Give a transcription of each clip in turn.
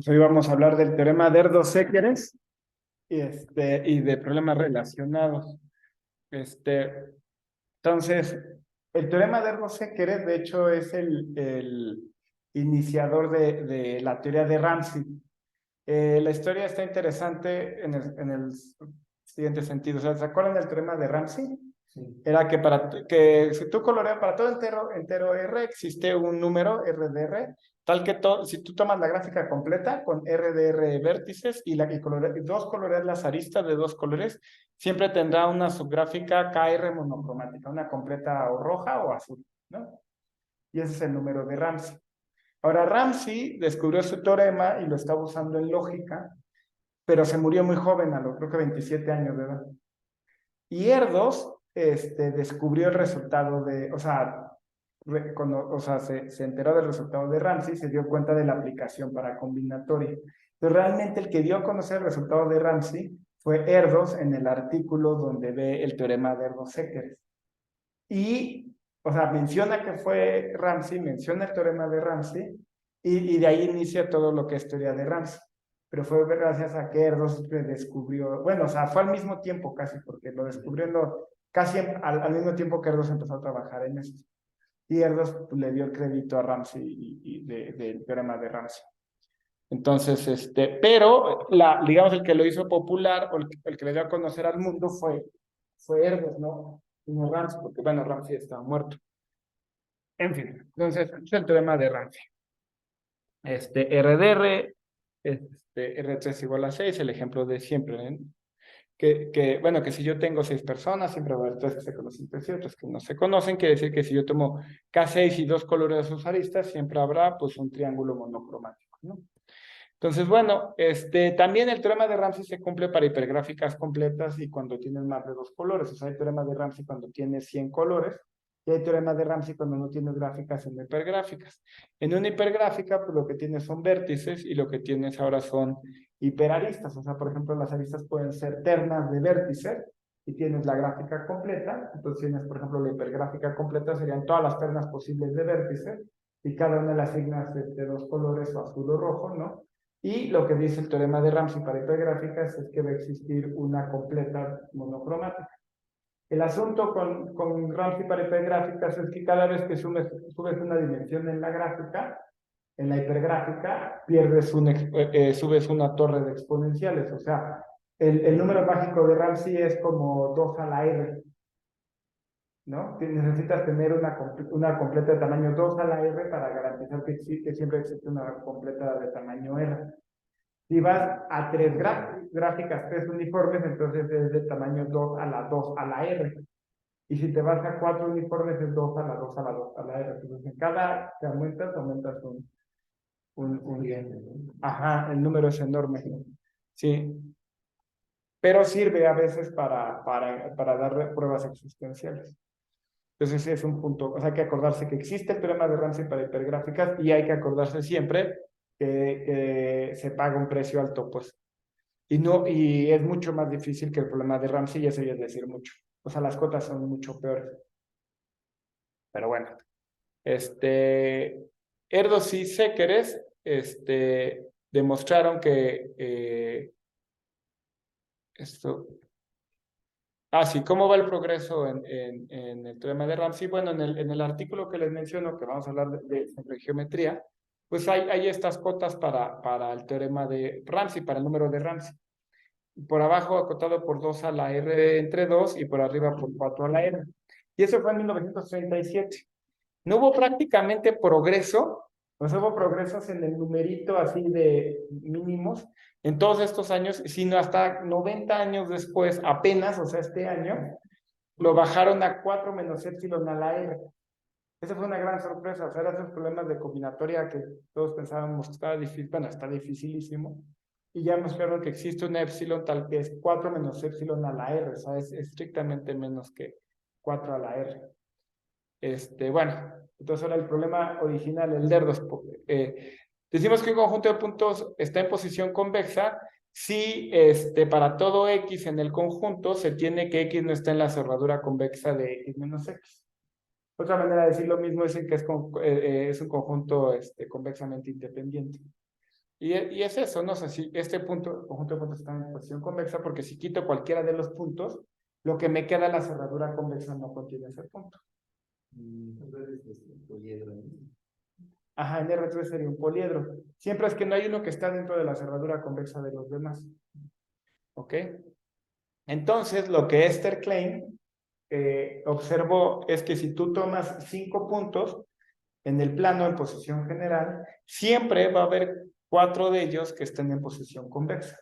Pues hoy vamos a hablar del teorema de Erdos-Séqueres y de problemas relacionados. Este, entonces, el teorema de Erdos-Séqueres, de hecho, es el iniciador de la teoría de Ramsey. La historia está interesante en el siguiente sentido. O sea, ¿se acuerdan del teorema de Ramsey? Sí. Era que si tú coloreas para todo entero R, existe un número R de R, tal que si tú tomas la gráfica completa con R de R vértices y dos coloreas las aristas de dos colores, siempre tendrá una subgráfica KR monocromática, una completa o roja o azul, ¿no? Y ese es el número de Ramsey. Ahora, Ramsey descubrió su teorema y lo estaba usando en lógica, pero se murió muy joven, a los creo que 27 años de edad. Y Erdos descubrió el resultado de, se enteró del resultado de Ramsey y se dio cuenta de la aplicación para combinatoria. Pero realmente el que dio a conocer el resultado de Ramsey fue Erdos en el artículo donde ve el teorema de Erdos-Séqueres. Y, o sea, menciona que fue Ramsey, menciona el teorema de Ramsey, y de ahí inicia todo lo que es teoría de Ramsey. Pero fue gracias a que Erdos descubrió, bueno, o sea, fue al mismo tiempo casi, porque lo descubrió casi al mismo tiempo que Erdos empezó a trabajar en eso. Y Erdos pues, le dio el crédito a Ramsey del teorema de Ramsey. Entonces, pero digamos, el que lo hizo popular o el que le dio a conocer al mundo fue Erdos, ¿no? Y no Ramsey, porque bueno, Ramsey estaba muerto. En fin, entonces, es el teorema de Ramsey. R de R, R3 igual a 6, el ejemplo de siempre, ¿eh? Bueno, que si yo tengo 6 personas, siempre va a haber 3 que se conocen entre sí, otros que no se conocen, quiere decir que si yo tomo K6 y 2 colores de sus aristas, siempre habrá pues un triángulo monocromático, ¿no? Entonces, bueno, también el teorema de Ramsey se cumple para hipergráficas completas y cuando tienen más de 2 colores. O sea, hay teorema de Ramsey cuando tiene 100 colores y hay teorema de Ramsey cuando no tienes gráficas en hipergráficas. En una hipergráfica, pues lo que tienes son vértices y lo que tienes ahora son hiperaristas. O sea, por ejemplo, las aristas pueden ser ternas de vértices y tienes la gráfica completa. Entonces tienes, por ejemplo, la hipergráfica completa serían todas las ternas posibles de vértices y cada una le asignas de 2 colores o azul o rojo, ¿no? Y lo que dice el teorema de Ramsey para hipergráficas es que va a existir una completa monocromática. El asunto con Ramsey para hipergráficas es que cada vez que subes una dimensión en la gráfica, en la hipergráfica, subes una torre de exponenciales. O sea, el número mágico de Ramsey es como 2 a la R, ¿no? Necesitas tener una completa de tamaño 2 a la R para garantizar que siempre existe una completa de tamaño R. Si vas a 3 gráficas, 3 uniformes, entonces es de tamaño 2 a la 2 a la R. Y si te vas a 4 uniformes, es 2 a la 2 a la 2 a la R. Entonces, en cada que aumentas Ajá, el número es enorme. Sí. Pero sirve a veces para dar pruebas existenciales. Entonces, ese es un punto. O sea, hay que acordarse que existe el teorema de Ramsey para hipergráficas y hay que acordarse siempre que se paga un precio alto, pues. Y es mucho más difícil que el problema de Ramsey, y eso ya es decir mucho. O sea, las cotas son mucho peores. Pero bueno, Erdos y Séqueres demostraron que esto. Ah, sí, ¿cómo va el progreso en el teorema de Ramsey? Bueno, en el artículo que les menciono, que vamos a hablar de geometría, pues hay estas cotas para el teorema de Ramsey, para el número de Ramsey. Por abajo acotado por 2 a la R entre 2 y por arriba por 4 a la R. Y eso fue en 1937. No hubo prácticamente progreso, no hubo progresos en el numerito así de mínimos en todos estos años, sino hasta 90 años después, apenas, o sea, este año, lo bajaron a 4 menos epsilon a la R. Esa fue una gran sorpresa, o sea, eran esos problemas de combinatoria que todos pensábamos que estaba difícil, bueno, está dificilísimo, y ya hemos claro que existe una epsilon tal que es 4 menos epsilon a la R, o sea, es estrictamente menos que 4 a la R. Bueno, entonces ahora el problema original, el de Erdos, decimos que un conjunto de puntos está en posición convexa si para todo X en el conjunto se tiene que X no está en la cerradura convexa de X menos X. Otra manera de decir lo mismo es que es un conjunto convexamente independiente. Y es eso, no sé si este punto, conjunto de puntos está en posición convexa, porque si quito cualquiera de los puntos, lo que me queda la cerradura convexa no contiene ese punto. Entonces, poliedro. Ajá, en R3 sería un poliedro. Siempre es que no hay uno que está dentro de la cerradura convexa de los demás. ¿Ok? Entonces, lo que Esther Klein observó es que si tú tomas 5 puntos en el plano en posición general, siempre va a haber 4 de ellos que estén en posición convexa.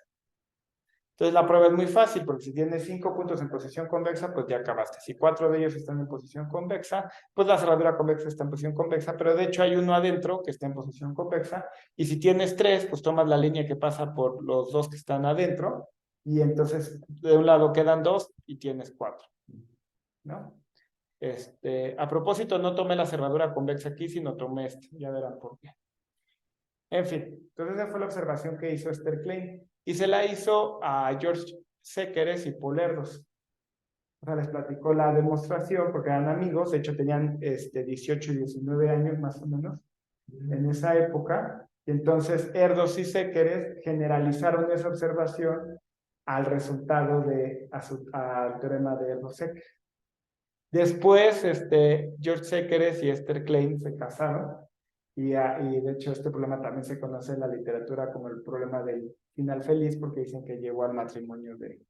Entonces la prueba es muy fácil, porque si tienes 5 puntos en posición convexa, pues ya acabaste. Si 4 de ellos están en posición convexa, pues la cerradura convexa está en posición convexa, pero de hecho hay uno adentro que está en posición convexa, y si tienes 3, pues tomas la línea que pasa por los 2 que están adentro, y entonces de un lado quedan 2 y tienes 4, ¿no? A propósito, no tomé la cerradura convexa aquí, sino tomé este, ya verán por qué. En fin, entonces esa fue la observación que hizo Esther Klein y se la hizo a George Sekeres y Paul Erdos. O sea, les platicó la demostración porque eran amigos, de hecho tenían 18 y 19 años más o menos en esa época. Y entonces Erdos y Sekeres generalizaron esa observación al resultado al teorema de Erdos-Sekeres. Después, George Sekeres y Esther Klein se casaron y de hecho este problema también se conoce en la literatura como el problema del final feliz porque dicen que llegó al matrimonio de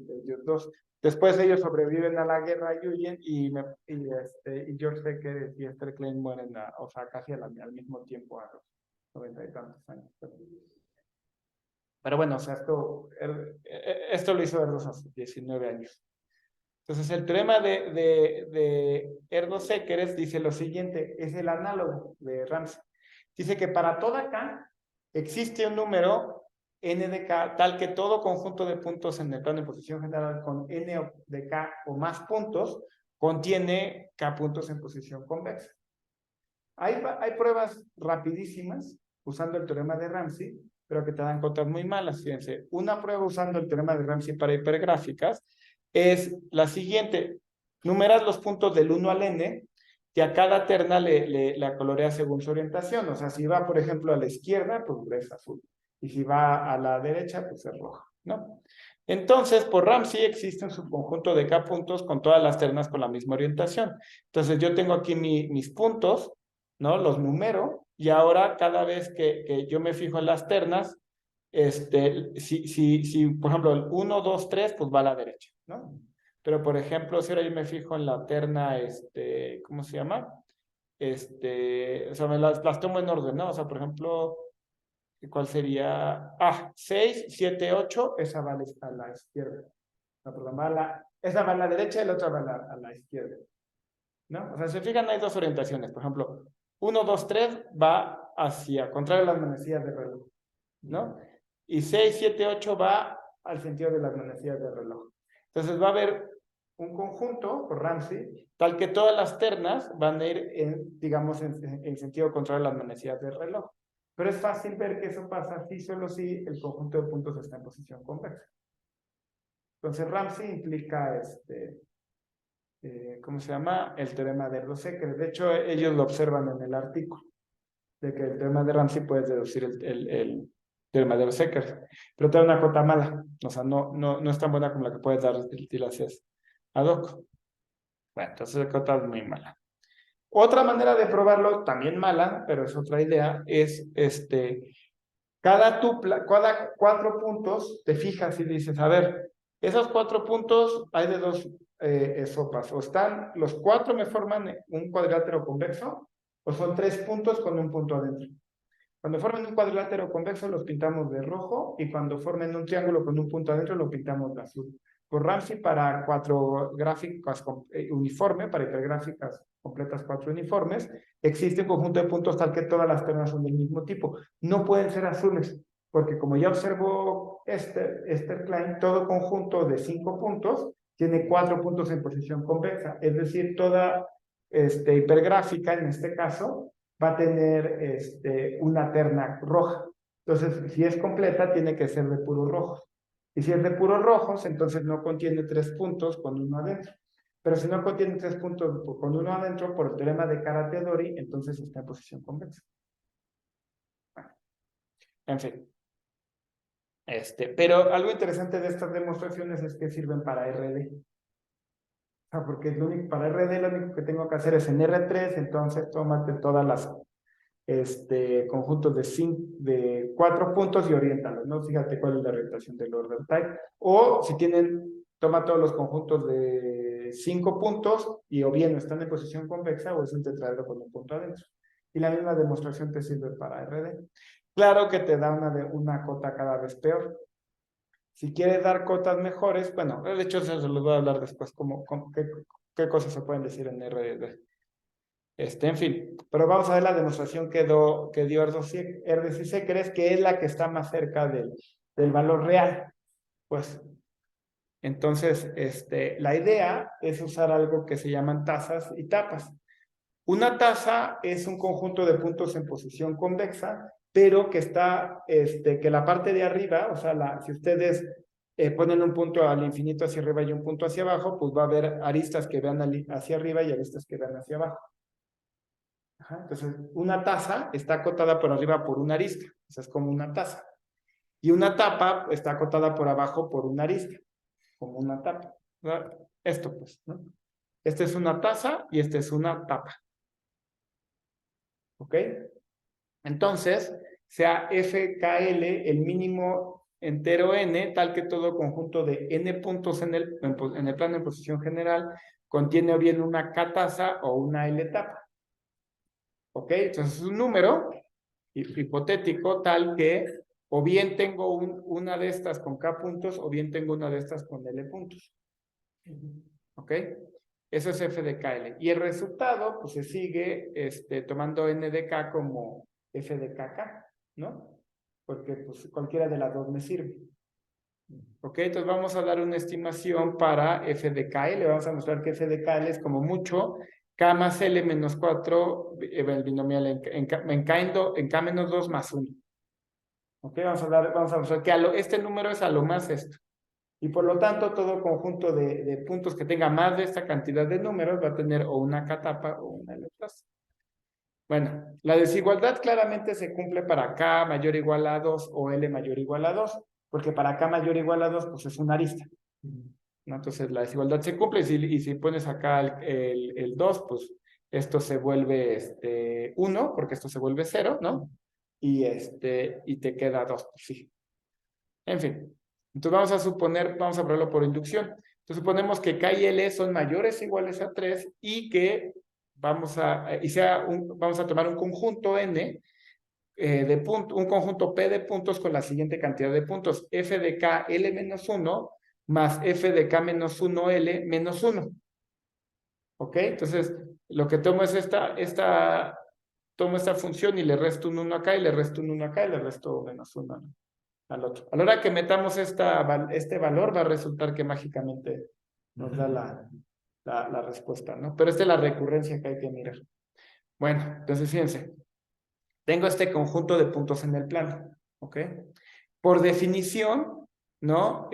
ellos dos. Después ellos sobreviven a la guerra y huyen y George Sekeres y Esther Klein mueren, o sea, casi al mismo tiempo, a los 90 y tantos años. Pero bueno, o sea, esto lo hizo Erdos hace 19 años. Entonces, el teorema de Erdos-Sekeres dice lo siguiente, es el análogo de Ramsey. Dice que para toda K existe un número n de K tal que todo conjunto de puntos en el plano de posición general con n de K o más puntos contiene K puntos en posición convexa. Hay pruebas rapidísimas usando el teorema de Ramsey, pero que te dan cotas muy malas. Fíjense, una prueba usando el teorema de Ramsey para hipergráficas es la siguiente. Numeras los puntos del 1 al n, que a cada terna la colorea según su orientación. O sea, si va, por ejemplo, a la izquierda, pues es azul. Y si va a la derecha, pues es rojo, ¿no? Entonces, por Ramsey existe un subconjunto de K puntos con todas las ternas con la misma orientación. Entonces, yo tengo aquí mis puntos, ¿no? Los numero, y ahora cada vez que yo me fijo en las ternas, si por ejemplo el 1, 2, 3, pues va a la derecha, ¿no? Pero por ejemplo, si ahora yo me fijo en la terna, ¿cómo se llama? O sea, las tomo en orden, ¿no? O sea, por ejemplo, ¿cuál sería? 6, 7, 8, esa va a la izquierda. No, perdón, esa va a la derecha y la otra va a la izquierda, ¿no? O sea, si se fijan, hay dos orientaciones. Por ejemplo, 1, 2, 3 va hacia, contrario a las manecillas de reloj, ¿no? Y 6, 7, 8 va al sentido de las manecillas de reloj. Entonces va a haber un conjunto, por Ramsey, tal que todas las ternas van a ir, digamos, en sentido contrario a las manecillas del reloj. Pero es fácil ver que eso pasa si solo si el conjunto de puntos está en posición convexa. Entonces Ramsey implica ¿cómo se llama? El teorema de Erdos-Sekeres. De hecho, ellos lo observan en el artículo, de que el teorema de Ramsey puedes deducir el teorema de Erdos-Sekeres. Pero te da una cota mala. O sea, no es tan buena como la que puedes dar si la haces ad hoc. Bueno, entonces la cota es muy mala. Otra manera de probarlo, también mala, pero es otra idea, es cada 4 puntos, te fijas y dices, a ver, esos 4 puntos hay de dos sopas. O están, los 4 me forman un cuadrilátero convexo, o son 3 puntos con un punto adentro. Cuando formen un cuadrilátero convexo los pintamos de rojo y cuando formen un triángulo con un punto adentro lo pintamos de azul. Por Ramsey para 4 gráficas uniforme, para hipergráficas completas 4 uniformes, existe un conjunto de puntos tal que todas las ternas son del mismo tipo. No pueden ser azules, porque como ya observó Esther Klein, todo conjunto de 5 puntos tiene 4 puntos en posición convexa, es decir, toda hipergráfica en este caso va a tener una terna roja. Entonces, si es completa, tiene que ser de puros rojos. Y si es de puros rojos, entonces no contiene 3 puntos con uno adentro. Pero si no contiene 3 puntos con uno adentro, por el teorema de Caratedori, entonces está en posición convexa. Bueno. En fin. Pero algo interesante de estas demostraciones es que sirven para RD. O sea, porque para RD lo único que tengo que hacer es en R3, entonces tómate todas las conjuntos de 4 puntos y oriéntalos, ¿no? Fíjate cuál es la orientación del order type. O si toma todos los conjuntos de 5 puntos y o bien están en posición convexa o es un tetraedro con un punto adentro. Y la misma demostración te sirve para RD. Claro que te da una cota cada vez peor. Si quieres dar cotas mejores, bueno, de hecho eso se los voy a hablar después, qué cosas se pueden decir en RD. En fin, pero vamos a ver la demostración que dio Erdős-Sekres, que es la que está más cerca del valor real. Pues, entonces, la idea es usar algo que se llaman tazas y tapas. Una taza es un conjunto de puntos en posición convexa, pero que que la parte de arriba, o sea, si ustedes ponen un punto al infinito hacia arriba y un punto hacia abajo, pues va a haber aristas que vean hacia arriba y aristas que vean hacia abajo. Ajá, entonces, una taza está acotada por arriba por una arista, o sea, es como una taza. Y una tapa está acotada por abajo por una arista, como una tapa. ¿Verdad? Esto pues, ¿no? Esta es una taza y esta es una tapa. ¿Ok? Entonces, sea FKL el mínimo entero n, tal que todo conjunto de n puntos en el plano en posición general contiene o bien una K taza o una L tapa. ¿Ok? Entonces es un número hipotético tal que o bien tengo una de estas con K puntos o bien tengo una de estas con L puntos. ¿Ok? Eso es f de KL. Y el resultado, pues se sigue tomando n de K como f de KK, ¿no? Porque pues cualquiera de las dos me sirve. ¿Ok? Entonces vamos a dar una estimación para f de KL. Vamos a mostrar que f de KL es como mucho K más L menos 4, el binomial en K menos 2 más 1. ¿Ok? Vamos a mostrar que este número es a lo más esto. Y por lo tanto, todo conjunto de puntos que tenga más de esta cantidad de números va a tener o una K tapa o una L plus. Bueno, la desigualdad claramente se cumple para K mayor o igual a 2 o L mayor o igual a 2, porque para K mayor o igual a 2, pues es una arista. ¿No? Entonces la desigualdad se cumple y si pones acá el 2, pues esto se vuelve 1, porque esto se vuelve 0, ¿no? Y te queda 2, pues sí. En fin, entonces vamos a probarlo por inducción. Entonces suponemos que K y L son mayores o iguales a 3 y que vamos a tomar un conjunto N un conjunto P de puntos con la siguiente cantidad de puntos, f de K L menos 1 más f de K menos 1 L menos 1. ¿Ok? Entonces, lo que tomo es tomo esta función y le resto un 1 acá y le resto un 1 acá y le resto menos 1 al otro. A la hora que metamos este valor, va a resultar que mágicamente nos da la respuesta, ¿no? Pero esta es la recurrencia que hay que mirar. Bueno, entonces fíjense. Tengo este conjunto de puntos en el plano, ¿ok? Por definición, ¿no?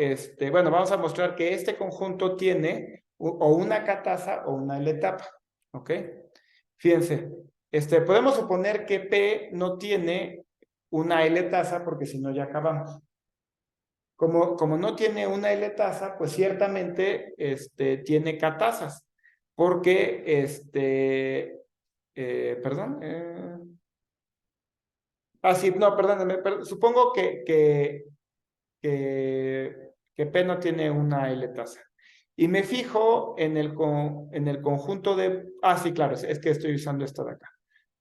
Bueno, vamos a mostrar que este conjunto tiene o una K taza o una L tapa, ¿ok? Fíjense, podemos suponer que P no tiene una L taza porque si no ya acabamos. Como no tiene una L taza, pues ciertamente tiene K tazas, porque perdón, sí, no, perdóname, supongo que P no tiene una L tasa. Y me fijo en el conjunto de... sí, claro, es que estoy usando esto de acá,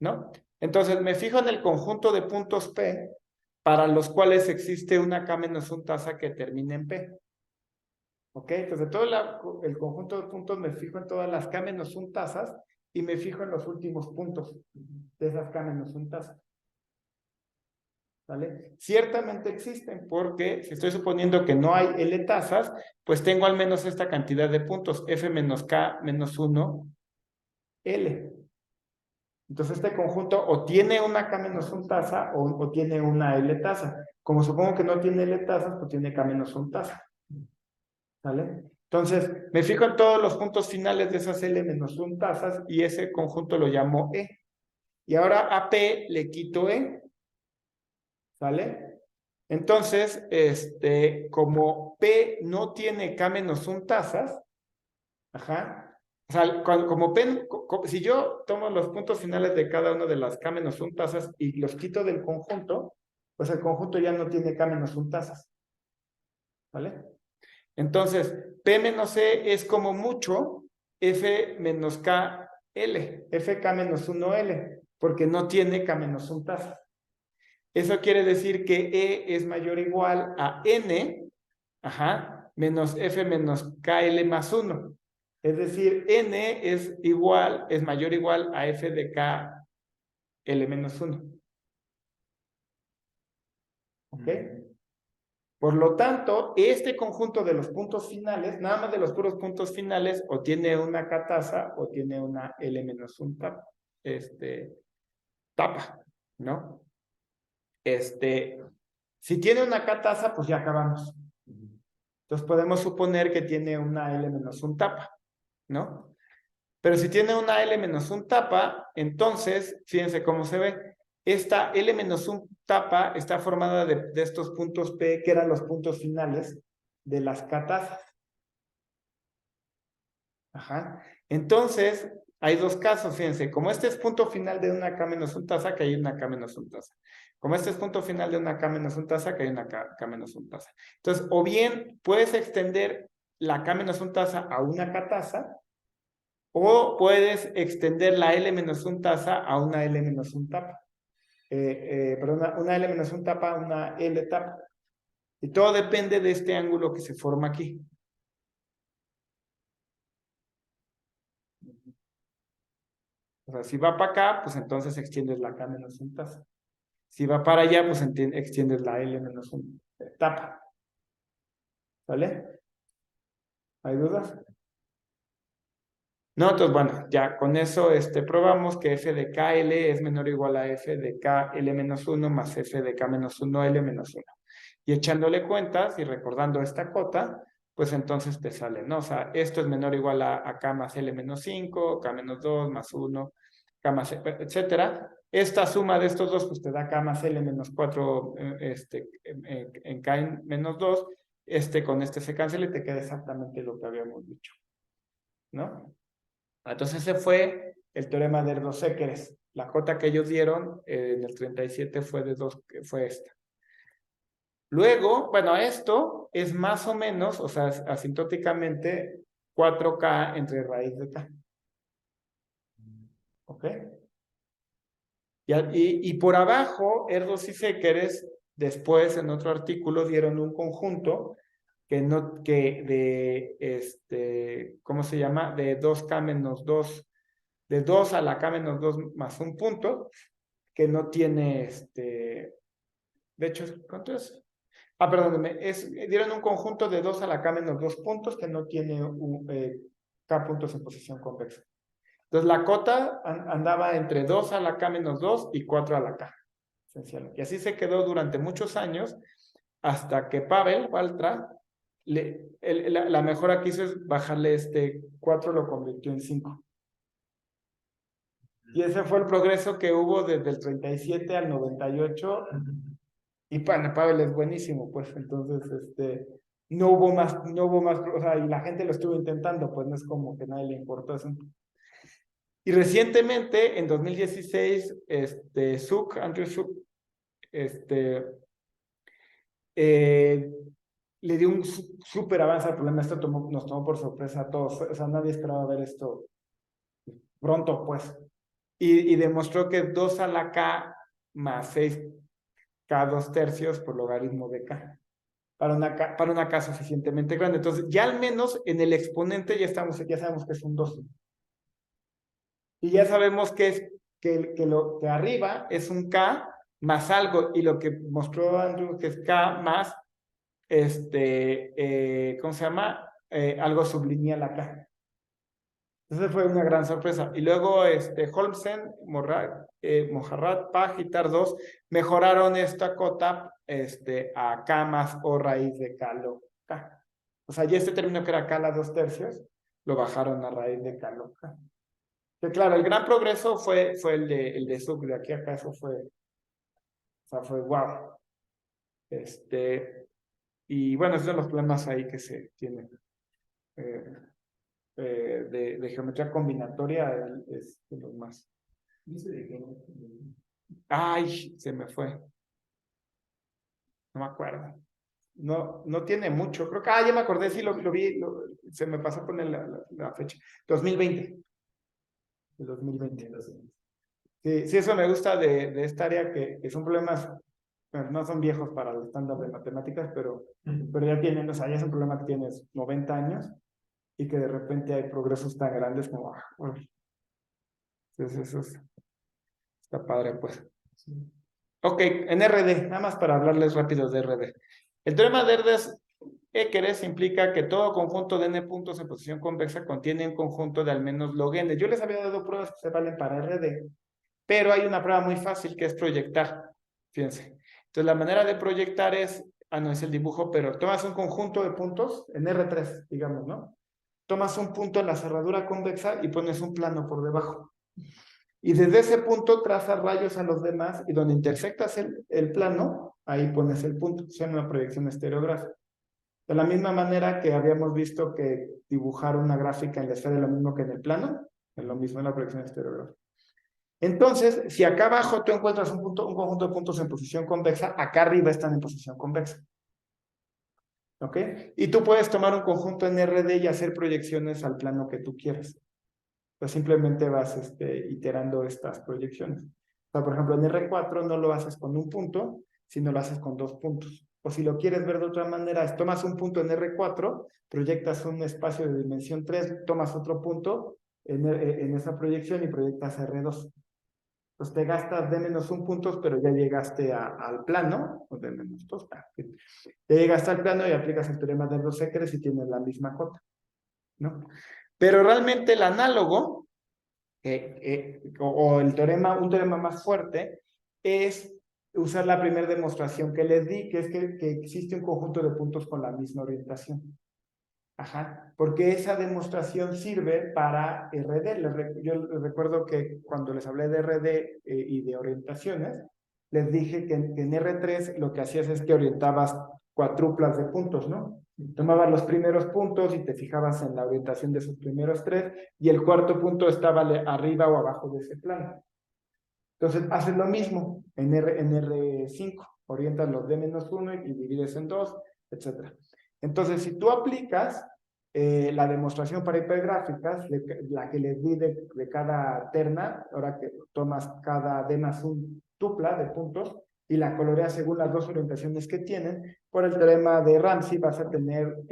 ¿no? Entonces, me fijo en el conjunto de puntos P para los cuales existe una K menos un tasa que termine en P. ¿Ok? Entonces, todo el conjunto de puntos me fijo en todas las K menos un tasas y me fijo en los últimos puntos de esas K menos un tasas. ¿Vale? Ciertamente existen porque si estoy suponiendo que no hay L tasas, pues tengo al menos esta cantidad de puntos, F menos K menos 1, L. Entonces este conjunto o tiene una K menos 1 tasa o tiene una L tasa. Como supongo que no tiene L tasas, pues tiene K menos 1 tasa. ¿Vale? Entonces me fijo en todos los puntos finales de esas L menos 1 tasas y ese conjunto lo llamo E. Y ahora a P le quito E. ¿Sale? Entonces, como P no tiene K menos 1 tazas, ajá, o sea, como P, si yo tomo los puntos finales de cada una de las K menos 1 tazas y los quito del conjunto, pues el conjunto ya no tiene K menos 1 tazas. ¿Vale? Entonces, P menos E es como mucho F menos KL, FK menos 1L, porque no tiene K menos 1 tazas. Eso quiere decir que E es mayor o igual a N, ajá, menos F menos KL más 1. Es decir, N es mayor o igual a F de KL menos 1. ¿Ok? Por lo tanto, este conjunto de los puntos finales, nada más de los puros puntos finales, o tiene una K tasa o tiene una L menos 1 tapa, tapa, ¿no? Si tiene una K tasa, pues ya acabamos. Entonces podemos suponer que tiene una L menos 1 tapa, ¿no? Pero si tiene una L menos 1 tapa, entonces, fíjense cómo se ve. Esta L menos 1 tapa está formada de estos puntos P, que eran los puntos finales de las K tasas. Ajá. Entonces, hay dos casos, fíjense. Como este es punto final de una K menos 1 tasa, que hay una K menos 1 tasa. Como este es punto final de una K menos 1 tasa, que hay una K menos 1 tasa. Entonces, o bien puedes extender la K menos 1 tasa a una K tasa, o puedes extender la L menos 1 tasa a una L menos 1 tapa. Perdón, una L menos 1 tapa a una L tapa. Y todo depende de este ángulo que se forma aquí. O sea, si va para acá, pues entonces extiendes la K menos 1 tasa. Si va para allá, pues extiendes la L menos 1 tapa. ¿Vale? ¿Hay dudas? No, entonces bueno, ya con eso probamos que f de KL es menor o igual a f de KL menos 1 más f de K menos 1L menos 1. Y echándole cuentas y recordando esta cota, pues entonces te sale, ¿no? O sea, esto es menor o igual a K más L menos 5, K menos 2 más 1, K más, etcétera. Esta suma de estos dos, pues te da K más L menos 4 en K menos 2. Con este se cancela y te queda exactamente lo que habíamos dicho, ¿no? Entonces ese fue el teorema de Erdos-Ekers. La cota que ellos dieron en el 37 fue esta. Luego, bueno, esto es más o menos, o sea, asintóticamente 4K entre raíz de K. ¿Ok? Y por abajo, Erdos y Sekers, después en otro artículo dieron un conjunto ¿cómo se llama? De 2K menos 2, de 2 a la K menos 2 más un punto, que no tiene, de hecho, ¿cuánto es? Perdónenme, dieron un conjunto de 2 a la K menos 2 puntos que no tiene K puntos en posición convexa. Entonces la cota andaba entre 2 a la K menos 2 y 4 a la K, esencialmente. Y así se quedó durante muchos años, hasta que Pavel Waltra, la mejora que hizo es bajarle 4, lo convirtió en 5. Y ese fue el progreso que hubo desde el 37 al 98. Y Pavel es buenísimo, pues entonces, no hubo más, o sea, y la gente lo estuvo intentando, pues no es como que nadie le importó eso. Y recientemente, en 2016, Andrew Suk, le dio un súper avance al problema. Esto nos tomó por sorpresa a todos, o sea, nadie esperaba ver esto pronto, pues. Y demostró que 2 a la K más 6K 2 tercios por logaritmo de K. Para una K suficientemente grande. Entonces, ya al menos en el exponente ya sabemos que es un 2. Y ya sabemos que lo que arriba es un K más algo. Y lo que mostró Andrew que es K más, ¿cómo se llama? Algo sublineal acá. Esa fue una gran sorpresa. Y luego Holmsen, Mojarrat, Paj y Tardos mejoraron esta cota a K más o raíz de K lo K. O sea, ya este término que era K a 2 tercios, lo bajaron a raíz de K lo K. Que claro, el gran progreso fue el de Zook, de aquí a acá, eso fue, o sea, fue wow. Y bueno, esos son los problemas ahí que se tienen. De geometría combinatoria es de los más. Ay, se me fue. No me acuerdo. No tiene mucho. Creo que, ya me acordé, sí, lo vi, se me pasó poner la fecha. 2020. De 2020. Sí, eso me gusta de esta área, que son problemas, bueno, no son viejos para el estándar de matemáticas, pero ya tienen, o sea, ya es un problema que tienes 90 años y que de repente hay progresos tan grandes como, bueno, entonces eso está padre, pues. Ok, en RD, nada más para hablarles rápido de RD. El teorema de Équerres implica que todo conjunto de n puntos en posición convexa contiene un conjunto de al menos log n. Yo les había dado pruebas que se valen para RD, pero hay una prueba muy fácil que es proyectar. Fíjense. Entonces, la manera de proyectar es, no es el dibujo, pero tomas un conjunto de puntos en R3, digamos, ¿no? Tomas un punto en la cerradura convexa y pones un plano por debajo. Y desde ese punto trazas rayos a los demás y donde intersectas el plano, ahí pones el punto. Se llama una proyección estereográfica. De la misma manera que habíamos visto que dibujar una gráfica en la esfera es lo mismo que en el plano, es lo mismo en la proyección estereográfica. Entonces, si acá abajo tú encuentras un conjunto de puntos en posición convexa, acá arriba están en posición convexa. ¿Ok? Y tú puedes tomar un conjunto en RD y hacer proyecciones al plano que tú quieras. Pues simplemente vas iterando estas proyecciones. O sea, por ejemplo, en R4 no lo haces con un punto, sino lo haces con 2 puntos. O si lo quieres ver de otra manera, es tomas un punto en R4, proyectas un espacio de dimensión 3, tomas otro punto en esa proyección y proyectas R2. Entonces te gastas D-1 puntos, pero ya llegaste al plano, o D-2, ya llegaste al plano y aplicas el teorema de los Équerres y tienes la misma cota, ¿no? Pero realmente el análogo, o un teorema más fuerte, es usar la primera demostración que les di, que es que existe un conjunto de puntos con la misma orientación. Ajá, porque esa demostración sirve para RD. Yo les recuerdo que cuando les hablé de RD y de orientaciones, les dije que en R3 lo que hacías es que orientabas cuatruplas de puntos, ¿no? Tomabas los primeros puntos y te fijabas en la orientación de esos primeros 3 y el cuarto punto estaba arriba o abajo de ese plano. Entonces, haces lo mismo en R5, orientas los D-1 y divides en 2, etc. Entonces, si tú aplicas la demostración para hipergráficas, la que les di de cada terna, ahora que tomas cada D+1 tupla de puntos y la coloreas según las dos orientaciones que tienen, por el teorema de Ramsey vas a tener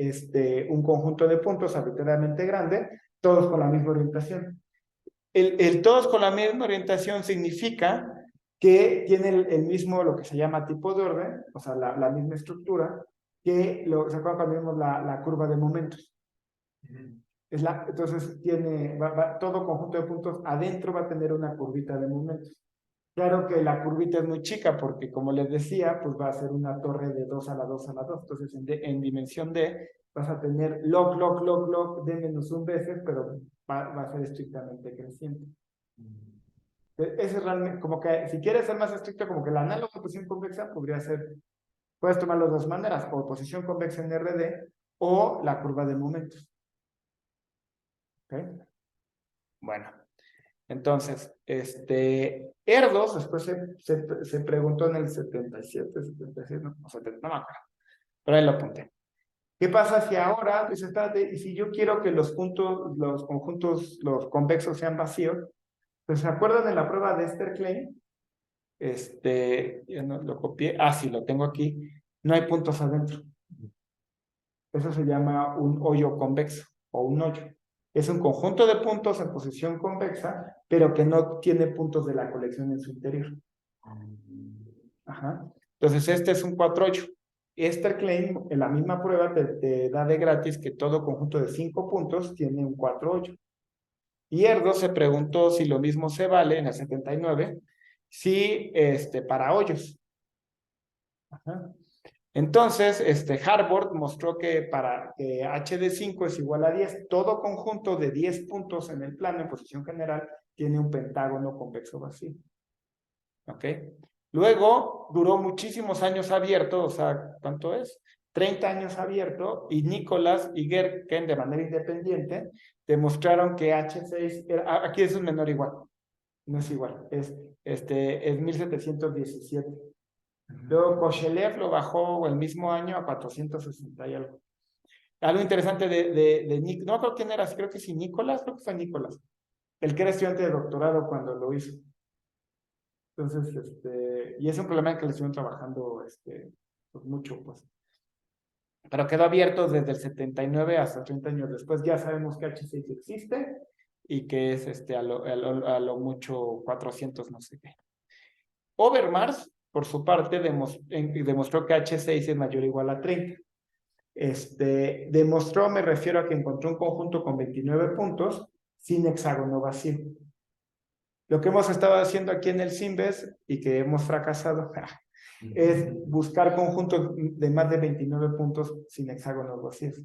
un conjunto de puntos arbitrariamente grande, todos con la misma orientación. El todos con la misma orientación significa que tiene el mismo, lo que se llama tipo de orden, o sea, la misma estructura, que ¿se acuerdan cuando vimos la curva de momentos? Entonces, todo conjunto de puntos adentro va a tener una curvita de momentos. Claro que la curvita es muy chica porque, como les decía, pues va a ser una torre de 2 a la 2 a la 2. Entonces, en dimensión D vas a tener log D-1 veces, pero va a ser estrictamente creciente. Ese es realmente, como que si quieres ser más estricto, como que el análogo de posición convexa podría ser, puedes tomarlo de dos maneras, o posición convexa en RD o la curva de momentos. ¿Ok? Bueno. Entonces, Erdos después se preguntó en el 77, 76, no, 70, no me acuerdo, pero ahí lo apunté. ¿Qué pasa si ahora, pues espérate, y si yo quiero que los conjuntos, los convexos sean vacíos? Pues ¿se acuerdan de la prueba de Esther-Klein? Ya no lo copié, sí, lo tengo aquí. No hay puntos adentro. Eso se llama un hoyo convexo o un hoyo. Es un conjunto de puntos en posición convexa, pero que no tiene puntos de la colección en su interior. Ajá. Entonces, este es un 4-8. Esther-Klein, en la misma prueba, te da de gratis que todo conjunto de 5 puntos tiene un 4-8. Y Erdos se preguntó si lo mismo se vale en el 79, si para hoyos. Ajá. Entonces, Harbord mostró que para que h de 5 es igual a 10, todo conjunto de 10 puntos en el plano en posición general tiene un pentágono convexo vacío. ¿Ok? Luego duró muchísimos años abierto, o sea, ¿cuánto es? 30 años abierto, y Nicholas y Gerken, de manera independiente, demostraron que H6, aquí es un menor igual, no es igual, es 1717. Luego Koshelev lo bajó el mismo año a 460 y algo. Algo interesante de Nick, no creo quién era, creo que sí, Nicolás, creo que fue Nicolás, el que era estudiante de doctorado cuando lo hizo. Entonces, y es un problema en que le estuvieron trabajando, pues mucho, pues. Pero quedó abierto desde el 79 hasta 30 años después. Ya sabemos que H6 existe y que es, a lo mucho 400, no sé qué. Overmars, por su parte, demostró que H6 es mayor o igual a 30. Demostró, me refiero a que encontró un conjunto con 29 puntos sin hexágono vacío. Lo que hemos estado haciendo aquí en el Simbes y que hemos fracasado es buscar conjuntos de más de 29 puntos sin hexágonos vacíos.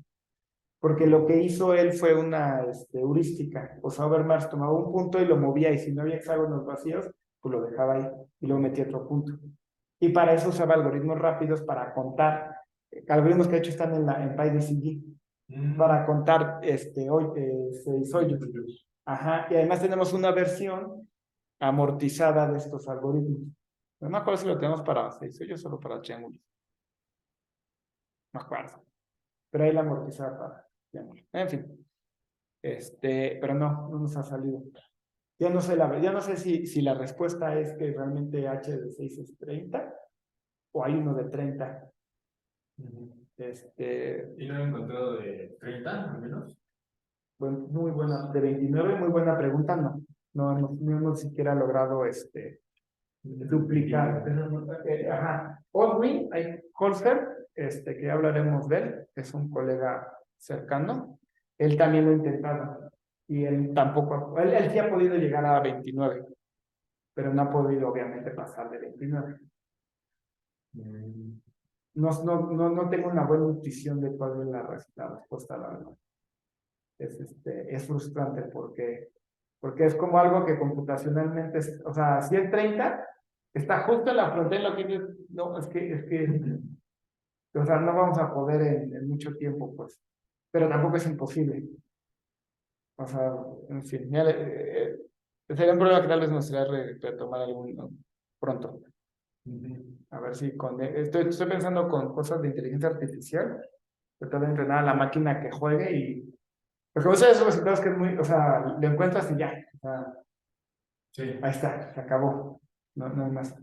Porque lo que hizo él fue una heurística. O sea, Overmars tomaba un punto y lo movía, y si no había hexágonos vacíos, pues lo dejaba ahí y luego metía otro punto. Y para eso usaba algoritmos rápidos para contar, algoritmos que de hecho están en PyDCG, para contar 6 hoyos. Ajá, y además tenemos una versión amortizada de estos algoritmos. No me acuerdo si lo tenemos para 6 hoyos o solo para triángulos. No me acuerdo. Pero ahí la amortizada para triángulos. En fin. Pero no nos ha salido. Ya no sé si la respuesta es que realmente H de 6 es 30 o hay uno de 30. ¿Y no he encontrado de 30 al menos? Bueno, muy buena, de 29, muy buena pregunta, no. No hemos siquiera logrado duplicar. Ajá. Oswin, hay Holzer, que ya hablaremos de él, es un colega cercano. Él también lo ha intentado. Y él tampoco, él sí ha podido llegar a 29, pero no ha podido obviamente pasar de 29. No tengo una buena intuición de cuál es la respuesta, la verdad. Es frustrante porque es como algo que computacionalmente, o sea, si es 30, está justo en la frontera, lo que dices, no, o sea, no vamos a poder en mucho tiempo, pues, pero tampoco es imposible. O sea, en fin, sería un problema que tal vez nos gustaría retomar alguno pronto. A ver si estoy pensando con cosas de inteligencia artificial, tratar de entrenar a la máquina que juegue y porque muchos de esos resultados que es muy, o sea, lo encuentras y ya, o sea, Sí. ahí está, se acabó, no hay más.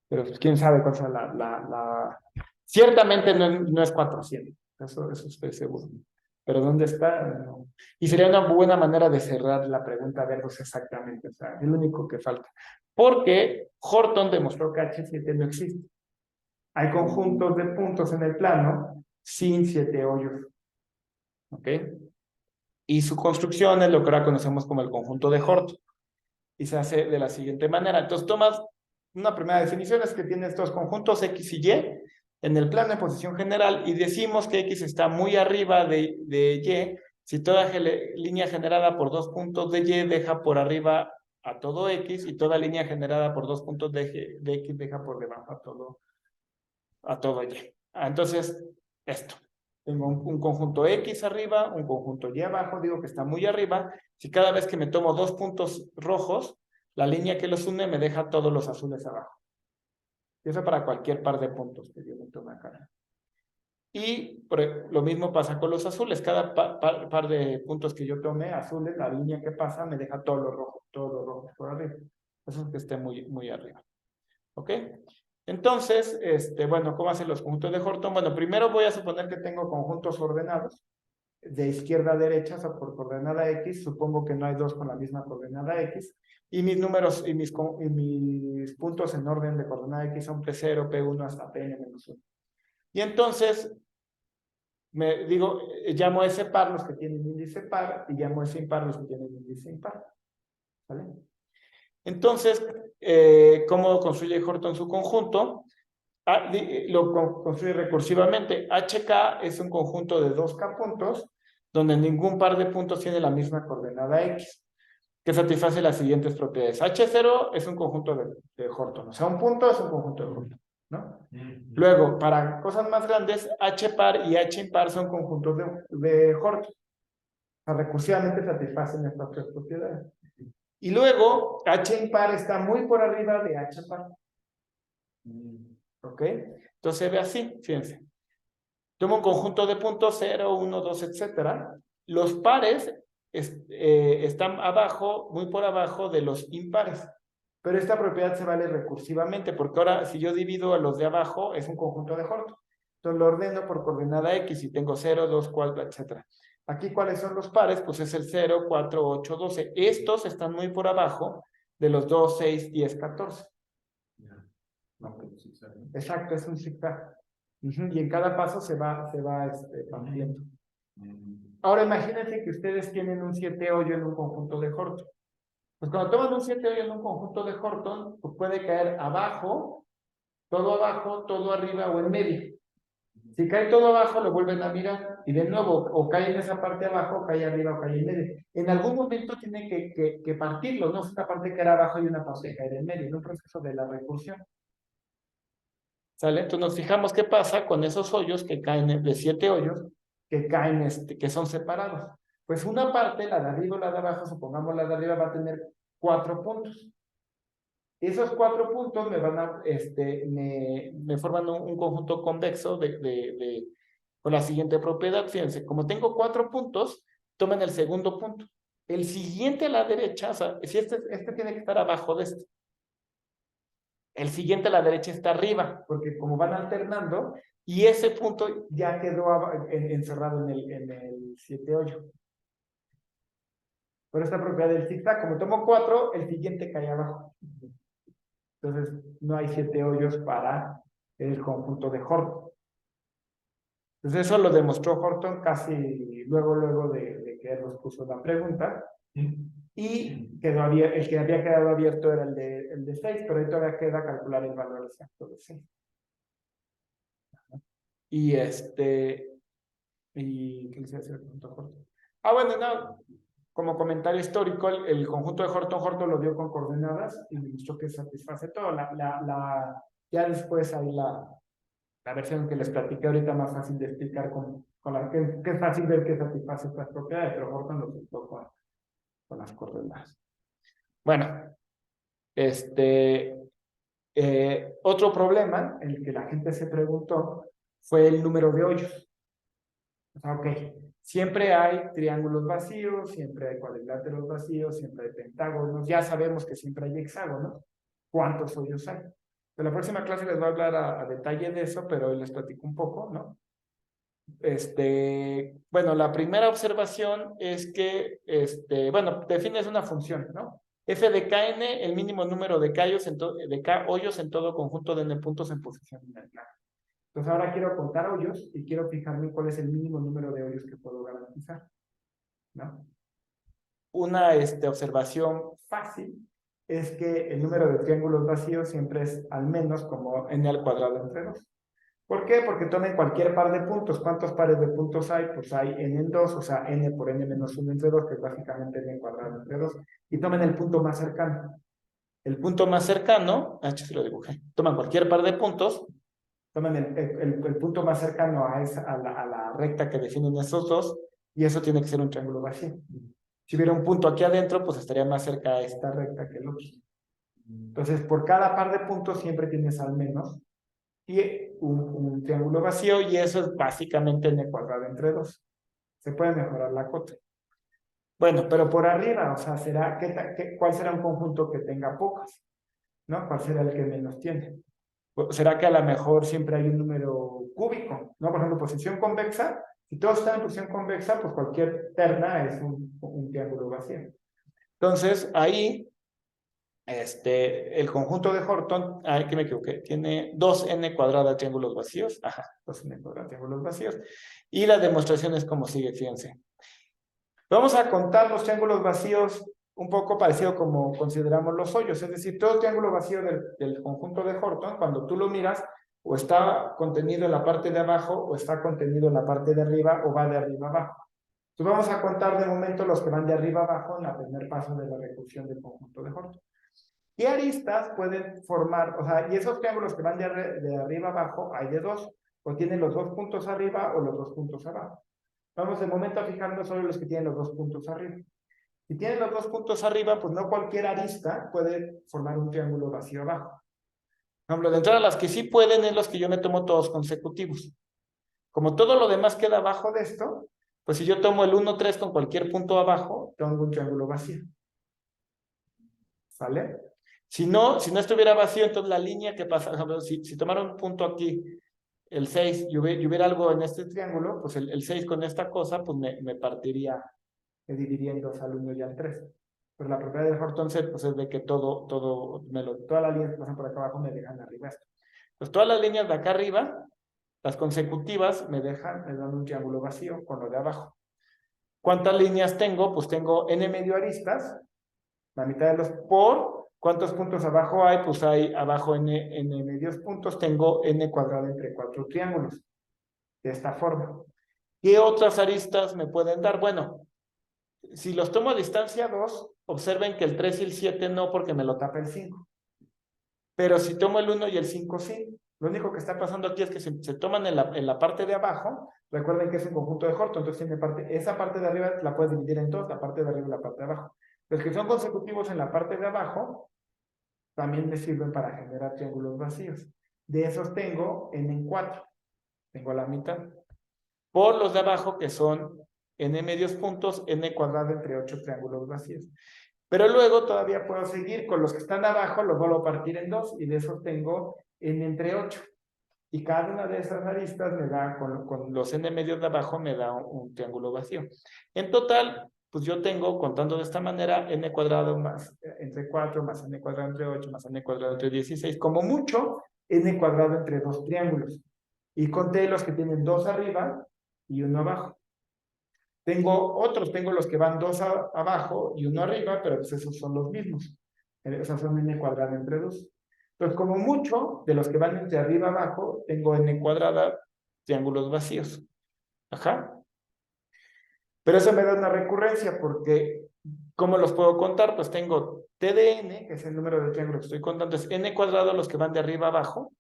Pero pues, quién sabe cuál sea Ciertamente no es 400, eso estoy seguro. Pero ¿dónde está? No. Y sería una buena manera de cerrar la pregunta de verlos exactamente, o sea, es lo único que falta. Porque Horton demostró que H7 no existe. Hay conjuntos de puntos en el plano sin 7 hoyos. ¿Ok? Y su construcción es lo que ahora conocemos como el conjunto de Horton. Y se hace de la siguiente manera. Entonces tomas una primera definición, es que tiene estos conjuntos X y Y en el plano de posición general y decimos que X está muy arriba de Y si toda línea generada por 2 puntos de Y deja por arriba a todo X y toda línea generada por 2 puntos de X deja por debajo a todo Y. Entonces, esto. Tengo un conjunto X arriba, un conjunto Y abajo, digo que está muy arriba. Si cada vez que me tomo 2 puntos rojos, la línea que los une me deja todos los azules abajo. Y eso para cualquier par de puntos que yo me tome acá. Y lo mismo pasa con los azules. Cada par de puntos que yo tome azules, la línea que pasa me deja todos los rojos por arriba. Eso es que esté muy, muy arriba. ¿Ok? Entonces, bueno, ¿cómo hacen los conjuntos de Horton? Bueno, primero voy a suponer que tengo conjuntos ordenados de izquierda a derecha, o sea, por coordenada X, supongo que no hay dos con la misma coordenada X, y mis números y mis puntos en orden de coordenada X son P0, P1 hasta Pn-1. Y entonces, llamo a ese par los que tienen índice par, y llamo a ese impar los que tienen índice impar. ¿Vale? Entonces, ¿cómo construye Horton su conjunto? Lo construye recursivamente. HK es un conjunto de 2K puntos, donde ningún par de puntos tiene la misma coordenada X. que satisface las siguientes propiedades. H0 es un conjunto de Horton, o sea, un punto es un conjunto de Horton, ¿no? Luego, para cosas más grandes, H par y H impar son conjuntos de Horton. O sea, recursivamente satisfacen estas tres propiedades. Y luego, H impar está muy por arriba de H par. ¿Ok? Entonces se ve así, fíjense. Tomo un conjunto de puntos 0, 1, 2, etcétera. Los pares están abajo, muy por abajo de los impares. Pero esta propiedad se vale recursivamente, porque ahora si yo divido a los de abajo, es un conjunto de Horton. Entonces lo ordeno por coordenada X y tengo 0, 2, 4, etcétera. Aquí, ¿cuáles son los pares? Pues es el 0, 4, 8, 12. Estos están muy por abajo de los 2, 6, 10, 14. Exacto, es un zigzag. Y en cada paso se va ampliando. Ahora imagínense que ustedes tienen un 7-8 en un conjunto de Horton. Pues cuando toman un 7-8 en un conjunto de Horton, pues puede caer abajo, todo arriba o en medio. Si cae todo abajo, lo vuelven a mirar y de nuevo, o cae en esa parte abajo, o cae arriba, o cae en medio. En algún momento tiene que partirlo, no es una parte que era abajo y una parte que cae en medio, es un proceso de la recursión. ¿Sale? Entonces nos fijamos qué pasa con esos hoyos que caen de 7 hoyos, que caen, que son separados. Pues una parte, la de arriba o la de abajo, supongamos la de arriba va a tener 4 puntos. Esos 4 puntos me van a, me forman un conjunto convexo con la siguiente propiedad. Fíjense, como tengo 4 puntos, tomen el segundo punto. El siguiente a la derecha, o sea, si este tiene que estar abajo de este. El siguiente a la derecha está arriba, porque como van alternando, y ese punto ya quedó encerrado en el 7-8. Por esta propiedad del zigzag, como tomo 4, el siguiente cae abajo. Entonces, no hay 7 hoyos para el conjunto de Horton. Entonces, eso lo demostró Horton casi luego de que él nos puso la pregunta. Y el que había quedado abierto era el de 6, pero ahí todavía queda calcular el valor exacto de 6. Y ¿qué les iba a decir el conjunto de Horton? Bueno, no, como comentario histórico, el conjunto de Horton lo dio con coordenadas y demostró que satisface todo. Ya después hay la versión que les platiqué ahorita más fácil de explicar que es fácil ver que satisface estas propiedades, pero Horton lo explicó con las coordenadas. Bueno, otro problema, el que la gente se preguntó, fue el número de hoyos. Ok, siempre hay triángulos vacíos, siempre hay cuadriláteros vacíos, siempre hay pentágonos, ya sabemos que siempre hay hexágonos. ¿Cuántos hoyos hay? En la próxima clase les voy a hablar a detalle de eso, pero hoy les platico un poco, ¿no? Bueno, la primera observación es que, bueno, defines una función, ¿no? F de Kn, el mínimo número de hoyos en todo conjunto de n puntos en posición lineal. Entonces ahora quiero contar hoyos y quiero fijarme cuál es el mínimo número de hoyos que puedo garantizar, ¿no? Una observación fácil es que el número de triángulos vacíos siempre es al menos como n al cuadrado entre 2. ¿Por qué? Porque tomen cualquier par de puntos. ¿Cuántos pares de puntos hay? Pues hay n en 2, o sea, n por n menos 1 entre 2, que es básicamente n cuadrado entre 2. Y tomen el punto más cercano. El punto más cercano, se lo dibujé. Toman cualquier par de puntos, tomen el punto más cercano a la recta que definen esos dos, y eso tiene que ser un triángulo vacío. Si hubiera un punto aquí adentro, pues estaría más cerca a esta recta que el otro. Entonces, por cada par de puntos siempre tienes al menos y un triángulo vacío, y eso es básicamente n cuadrado entre 2. Se puede mejorar la cota. Bueno, pero por arriba, o sea, ¿cuál será un conjunto que tenga pocas? ¿No? ¿Cuál será el que menos tiene? ¿Será que a lo mejor siempre hay un número cúbico? ¿No? Por ejemplo, posición convexa. Si todos están en posición convexa, pues cualquier terna es un triángulo vacío. Entonces, ahí el conjunto de Horton, que me equivoqué, tiene 2n cuadrada triángulos vacíos, 2n cuadrada triángulos vacíos, y la demostración es como sigue, fíjense. Vamos a contar los triángulos vacíos un poco parecido como consideramos los hoyos, es decir, todo triángulo vacío del conjunto de Horton, cuando tú lo miras, o está contenido en la parte de abajo, o está contenido en la parte de arriba, o va de arriba a abajo. Entonces vamos a contar de momento los que van de arriba abajo en el primer paso de la recursión del conjunto de Horton. ¿Qué aristas pueden formar? O sea, y esos triángulos que van de arriba abajo, hay de dos. O tienen los dos puntos arriba o los dos puntos abajo. Vamos de momento a fijarnos solo en los que tienen los dos puntos arriba. Si tienen los dos puntos arriba, pues no cualquier arista puede formar un triángulo vacío abajo. Por ejemplo, de entrada las que sí pueden es los que yo me tomo todos consecutivos. Como todo lo demás queda abajo de esto, pues si yo tomo el 1, 3 con cualquier punto abajo, tengo un triángulo vacío. ¿Sale? Si no estuviera vacío, entonces la línea que pasa, por ejemplo, si tomara un punto aquí, el 6, y hubiera algo en este triángulo, pues el 6 con esta cosa, pues me partiría, me dividiría en dos al 1 y al 3. Pero la propiedad del Horton set, pues es de que todas las líneas que pasan por acá abajo me dejan arriba esto. Pues todas las líneas de acá arriba, las consecutivas, me dan un triángulo vacío con lo de abajo. ¿Cuántas líneas tengo? Pues tengo n medio aristas, la mitad de los por, ¿cuántos puntos abajo hay? Pues hay abajo n medios puntos, tengo n cuadrado entre 4 triángulos, de esta forma. ¿Qué otras aristas me pueden dar? Bueno, si los tomo a distancia 2, observen que el 3 y el 7 no, porque me lo tapa el 5. Pero si tomo el 1 y el 5, sí. Lo único que está pasando aquí es que se toman en la parte de abajo. Recuerden que es un conjunto de Horton, entonces esa parte de arriba la puedes dividir en dos, la parte de arriba y la parte de abajo. Los que son consecutivos en la parte de abajo también me sirven para generar triángulos vacíos. De esos tengo n en 4. Tengo la mitad. Por los de abajo, que son n medios puntos, n cuadrado entre 8 triángulos vacíos. Pero luego todavía puedo seguir con los que están abajo, los vuelvo a partir en 2 y de esos tengo n entre 8. Y cada una de esas aristas me da, con los n medios de abajo, me da un triángulo vacío. En total, pues yo tengo, contando de esta manera, n cuadrado más entre 4, más n cuadrado entre 8, más n cuadrado entre 16, como mucho, n cuadrado entre dos triángulos. Y conté los que tienen 2 arriba y 1 abajo. Tengo los que van 2 abajo y 1 arriba, pero pues esos son los mismos. Esos son n cuadrada entre 2. Entonces, como mucho, de los que van entre arriba abajo, tengo n cuadrada triángulos vacíos. Ajá. Pero eso me da una recurrencia porque, ¿cómo los puedo contar? Pues tengo t de n, que es el número de triángulos que estoy contando, es n cuadrado los que van de arriba abajo,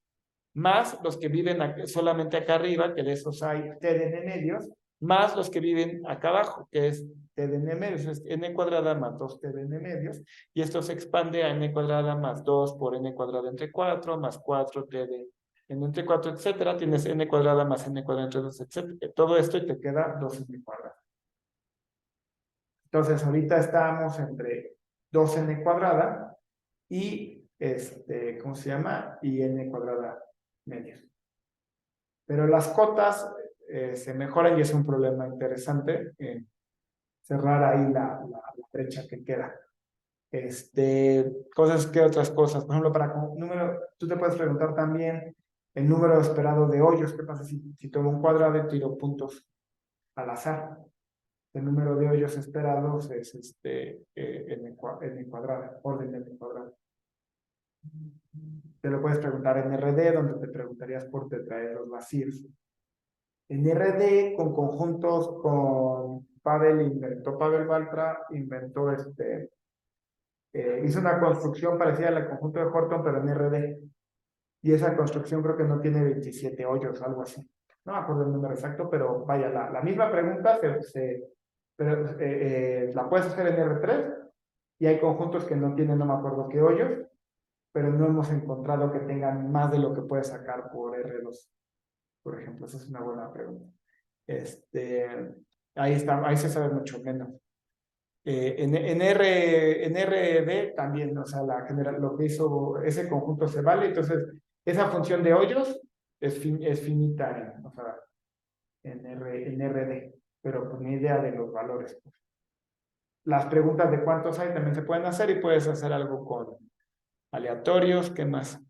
más los que viven solamente acá arriba, que de esos hay t de n medios, más los que viven acá abajo, que es t de n medios, es n cuadrada más 2t de n medios, y esto se expande a n cuadrada más 2 por n cuadrada entre 4, más 4t de n entre 4, etcétera. Tienes n cuadrada más n cuadrada entre 2, etcétera. Todo esto y te queda 2n cuadrada. Entonces, ahorita estamos entre 2n cuadrada y, ¿cómo se llama? Y n cuadrada medios. Pero las cotas se mejoran y es un problema interesante cerrar ahí la brecha que queda. ¿Qué otras cosas? Por ejemplo, tú te puedes preguntar también el número esperado de hoyos. ¿Qué pasa si tomo un cuadrado y tiro puntos al azar? El número de hoyos esperados es n cuadrado, orden de n cuadrado. Te lo puedes preguntar en RD, donde te preguntarías por tetraedros vacíos. En RD, con conjuntos, con Pavel Baltra inventó hizo una construcción parecida al conjunto de Horton, pero en RD. Y esa construcción creo que no tiene 27 hoyos, algo así. No me acuerdo el número exacto, pero vaya, la misma pregunta pero, la puedes hacer en R3 y hay conjuntos que no tienen, no me acuerdo qué hoyos, pero no hemos encontrado que tengan más de lo que puedes sacar por R2, por ejemplo. Esa es una buena pregunta. Ahí se sabe mucho menos. En RB también, o sea, lo que hizo ese conjunto se vale, entonces esa función de hoyos es finita, o sea, en RD, pero pues ni idea de los valores. Pues. Las preguntas de cuántos hay también se pueden hacer y puedes hacer algo con aleatorios, ¿qué más?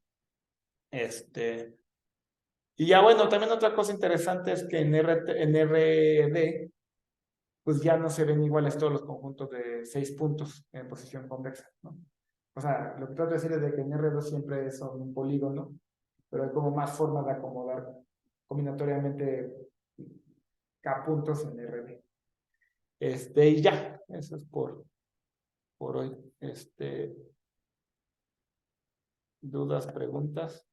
Y ya bueno, también otra cosa interesante es que en RD pues ya no se ven iguales todos los conjuntos de 6 puntos en posición convexa, ¿no? O sea, lo que trato de decir es de que en R2 siempre son un polígono, pero hay como más formas de acomodar combinatoriamente K puntos en RD. Y ya, eso es por hoy. ¿Dudas, preguntas?